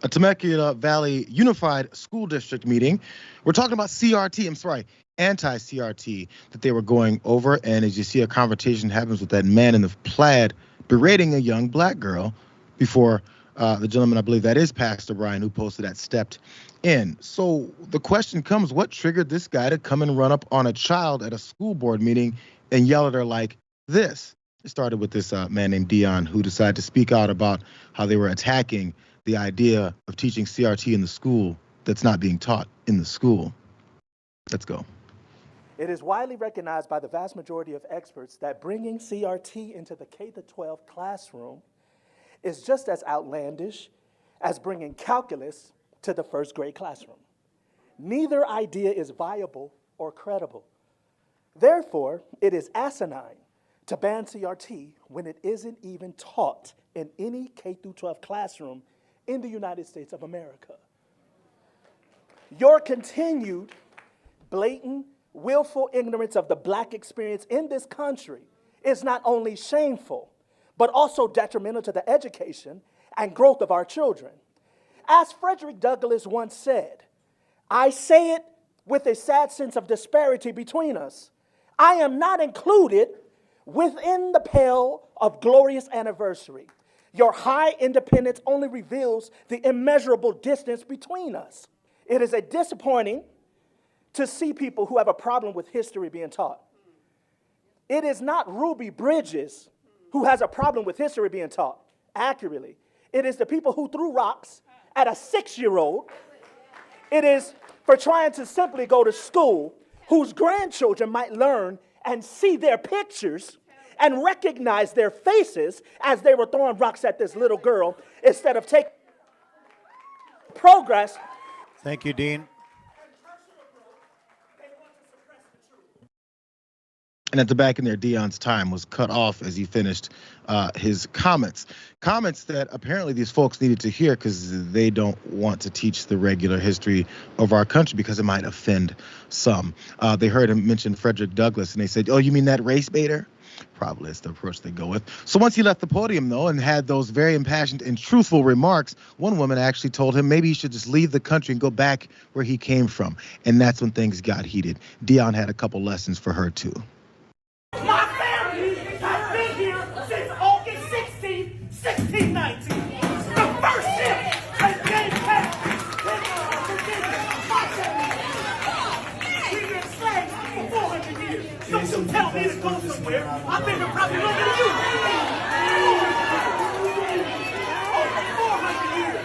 A Temecula Valley Unified School District meeting. We're talking about anti-CRT that they were going over. And as you see, a confrontation happens with that man in the plaid berating a young black girl before the gentleman, I believe that is Pastor Brian, who posted that, stepped in. So the question comes, what triggered this guy to come and run up on a child at a school board meeting and yell at her like this? It started with this man named Dion, who decided to speak out about how they were attacking the idea of teaching CRT in the school that's not being taught in the school. Let's go. It is widely recognized by the vast majority of experts that bringing CRT into the K-12 classroom is just as outlandish as bringing calculus to the first grade classroom. Neither idea is viable or credible. Therefore, it is asinine to ban CRT when it isn't even taught in any K-12 classroom in the United States of America. Your continued blatant, willful ignorance of the black experience in this country is not only shameful, but also detrimental to the education and growth of our children. As Frederick Douglass once said, I say it with a sad sense of disparity between us. I am not included within the pale of glorious anniversary. Your high independence only reveals the immeasurable distance between us. It is disappointing to see people who have a problem with history being taught. It is not Ruby Bridges who has a problem with history being taught accurately. It is the people who threw rocks at a 6-year-old. It is for trying to simply go to school whose grandchildren might learn and see their pictures and recognize their faces as they were throwing rocks at this little girl instead of taking progress. Thank you, Dean. And at the back in there, Dion's time was cut off as he finished his comments. Comments that apparently these folks needed to hear because they don't want to teach the regular history of our country because it might offend some. They heard him mention Frederick Douglass and they said, oh, you mean that race baiter? Probably is the approach they go with. So once he left the podium, though, and had those very impassioned and truthful remarks, one woman actually told him maybe he should just leave the country and go back where he came from. And that's when things got heated. Dion had a couple lessons for her, too. My family has been here since August 16, 1619. The first ship has been passed. We've been slaves for 400 years. Don't you tell me to go somewhere. I've been here probably longer than you. Over 400 years.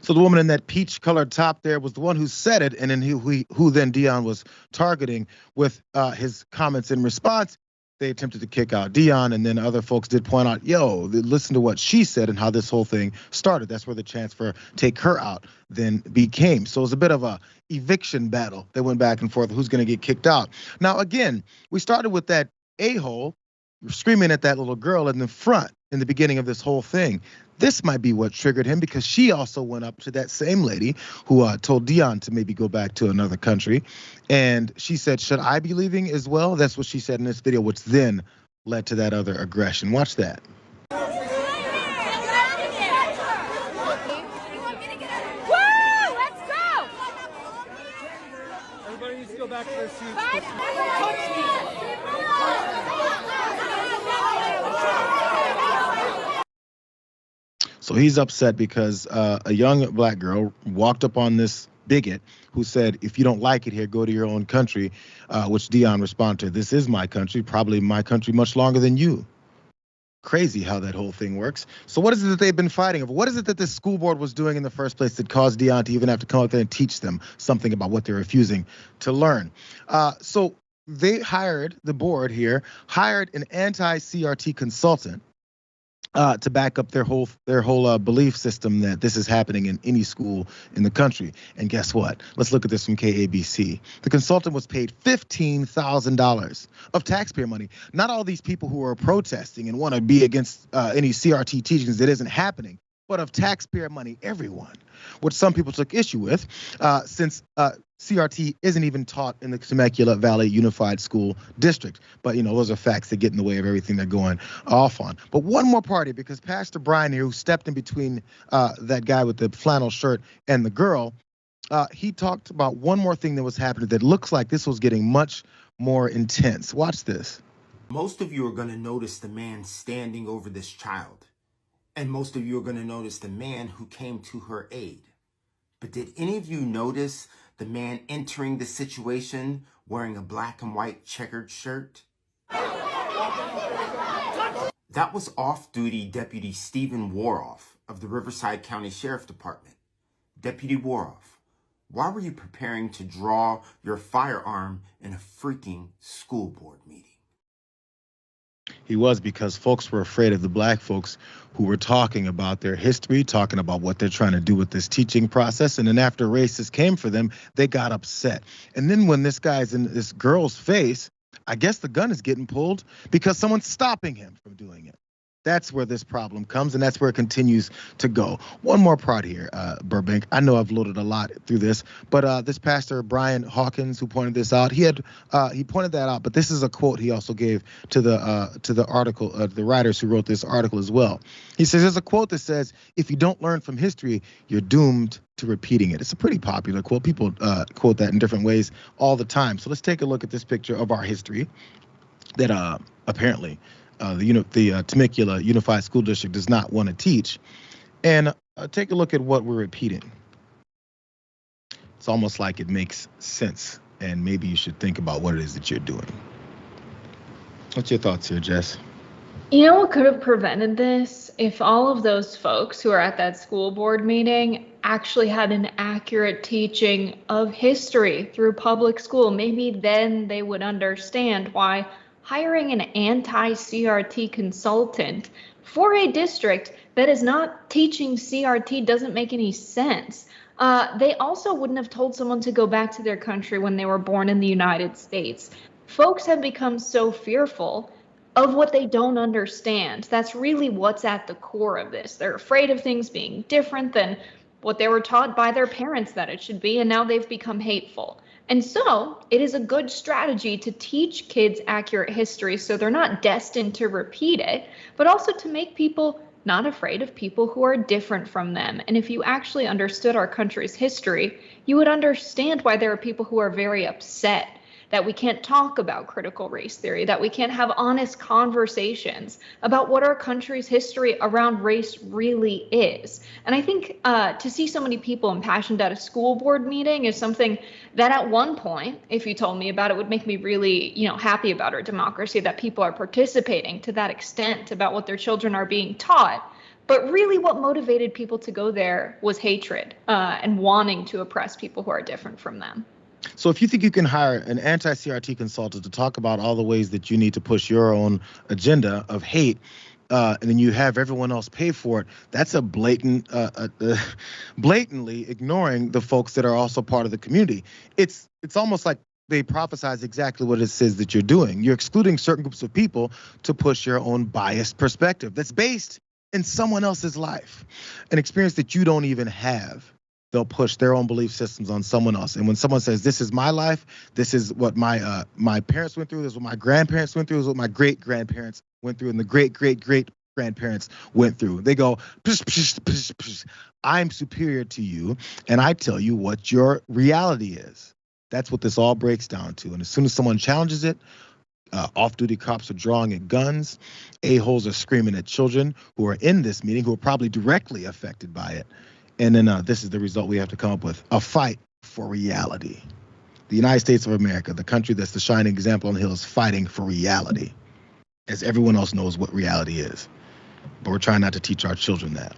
So the woman in that peach-colored top there was the one who said it, and then who then Dion was targeting with his comments in response. They attempted to kick out Dion, and then other folks did point out, yo, listen to what she said and how this whole thing started. That's where the chance for take her out then became. So it was a bit of a eviction battle. They went back and forth, who's going to get kicked out. Now, again, we started with that a-hole screaming at that little girl in the front in the beginning of this whole thing. This might be what triggered him because she also went up to that same lady who told Dion to maybe go back to another country. And she said, should I be leaving as well? That's what she said in this video, which then led to that other aggression. Watch that. Woo! Let's go! Everybody needs to go back to their seats. So he's upset because a young black girl walked up on this bigot who said, if you don't like it here, go to your own country, which Dion responded, this is my country, probably my country much longer than you. Crazy how that whole thing works. So what is it that they've been fighting over? What is it that this school board was doing in the first place that caused Dion to even have to come up there and teach them something about what they're refusing to learn? So they hired, the board here hired an anti-CRT consultant to back up their whole belief system that this is happening in any school in the country. And guess what? Let's look at this from KABC. The consultant was paid $15,000 of taxpayer money. Not all these people who are protesting and want to be against any CRT teachings that isn't happening, but of taxpayer money, everyone, which some people took issue with, since CRT isn't even taught in the Temecula Valley Unified School District. But, those are facts that get in the way of everything they're going off on. But one more party, because Pastor Brian here, who stepped in between that guy with the flannel shirt and the girl, he talked about one more thing that was happening that looks like this was getting much more intense. Watch this. Most of you are going to notice the man standing over this child. And most of you are going to notice the man who came to her aid. But did any of you notice the man entering the situation wearing a black and white checkered shirt? That was off-duty Deputy Stephen Woroff of the Riverside County Sheriff Department. Deputy Woroff, why were you preparing to draw your firearm in a freaking school board meeting? He was, because folks were afraid of the black folks who were talking about their history, talking about what they're trying to do with this teaching process. And then after racists came for them, they got upset. And then when this guy's in this girl's face, I guess the gun is getting pulled because someone's stopping him from doing it. That's where this problem comes, and that's where it continues to go. One more part here, Burbank. I know I've loaded a lot through this, but this pastor, Brian Hawkins, who pointed this out, he pointed that out, but this is a quote he also gave to the article, the writers who wrote this article as well. He says, there's a quote that says, if you don't learn from history, you're doomed to repeating it. It's a pretty popular quote. People quote that in different ways all the time. So let's take a look at this picture of our history that apparently the Temecula Unified School District does not want to teach, and take a look at what we're repeating. It's almost like it makes sense, and maybe you should think about what it is that you're doing. What's your thoughts here, Jess? You know what could have prevented this? If all of those folks who are at that school board meeting actually had an accurate teaching of history through public school, maybe then they would understand why hiring an anti-CRT consultant for a district that is not teaching CRT doesn't make any sense. They also wouldn't have told someone to go back to their country when they were born in the United States. Folks have become so fearful of what they don't understand. That's really what's at the core of this. They're afraid of things being different than what they were taught by their parents that it should be, and now they've become hateful. And so it is a good strategy to teach kids accurate history so they're not destined to repeat it, but also to make people not afraid of people who are different from them. And if you actually understood our country's history, you would understand why there are people who are very upset that we can't talk about critical race theory, that we can't have honest conversations about what our country's history around race really is. And I think to see so many people impassioned at a school board meeting is something that at one point, if you told me about it, would make me really, happy about our democracy, that people are participating to that extent about what their children are being taught. But really what motivated people to go there was hatred and wanting to oppress people who are different from them. So if you think you can hire an anti-CRT consultant to talk about all the ways that you need to push your own agenda of hate, and then you have everyone else pay for it, that's a blatantly ignoring the folks that are also part of the community. It's almost like they prophesize exactly what it says that you're doing. You're excluding certain groups of people to push your own biased perspective that's based in someone else's life, an experience that you don't even have. They'll push their own belief systems on someone else. And when someone says, this is my life, this is what my parents went through, this is what my grandparents went through, this is what my great-grandparents went through, and the great-great-great-grandparents went through. They go, psh, psh, psh, psh. I'm superior to you, and I tell you what your reality is. That's what this all breaks down to. And as soon as someone challenges it, off-duty cops are drawing at guns, a-holes are screaming at children who are in this meeting, who are probably directly affected by it. And then this is the result we have to come up with: a fight for reality. The United States of America, the country that's the shining example on the hill, is fighting for reality, as everyone else knows what reality is. But we're trying not to teach our children that.